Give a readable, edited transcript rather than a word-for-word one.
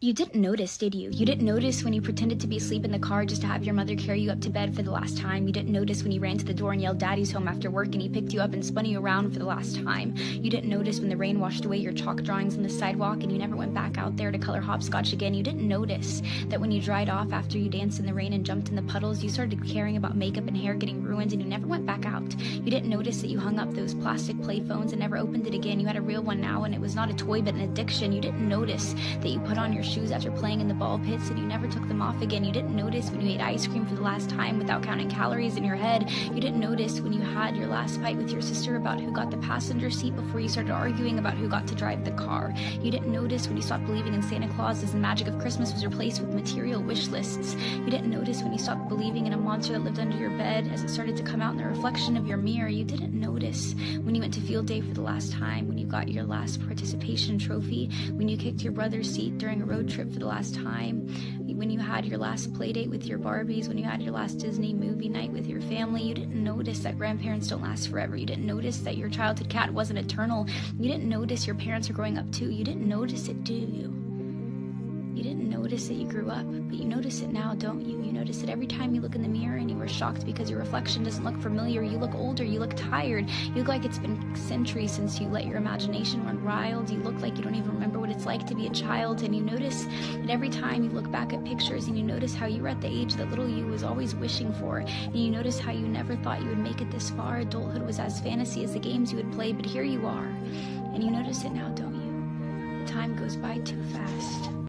You didn't notice, did you? You didn't notice when you pretended to be asleep in the car just to have your mother carry you up to bed for the last time. You didn't notice when you ran to the door and yelled "Daddy's home" after work and he picked you up and spun you around for the last time. You didn't notice when the rain washed away your chalk drawings on the sidewalk and you never went back out there to color hopscotch again. You didn't notice that when you dried off after you danced in the rain and jumped in the puddles, you started caring about makeup and hair getting ruined and you never went back out. You didn't notice that you hung up those plastic play phones and never opened it again. You had a real one now and it was not a toy but an addiction. You didn't notice that you put on your shoes after playing in the ball pits and you never took them off again. You didn't notice when you ate ice cream for the last time without counting calories in your head. You didn't notice when you had your last fight with your sister about who got the passenger seat before you started arguing about who got to drive the car. You didn't notice when you stopped believing in Santa Claus as the magic of Christmas was replaced with material wish lists. You didn't notice when you stopped believing in a monster that lived under your bed as it started to come out in the reflection of your mirror. You didn't notice when you went to field day for the last time, when you got your last participation trophy, when you kicked your brother's seat during a road trip for the last time, when you had your last play date with your Barbies, when you had your last Disney movie night with your family. You didn't notice that grandparents don't last forever. You didn't notice that your childhood cat wasn't eternal. You didn't notice your parents are growing up too. You didn't notice it, do you? You didn't notice that you grew up, but you notice it now, don't you? You notice it every time you look in the mirror and you were shocked because your reflection doesn't look familiar. You look older, you look tired, you look like it's been centuries since you let your imagination run wild. You look like you don't even remember what it's like to be a child, and you notice that every time you look back at pictures and you notice how you were at the age that little you was always wishing for, and you notice how you never thought you would make it this far. Adulthood was as fantasy as the games you would play, but here you are, and you notice it now, don't you? The time goes by too fast.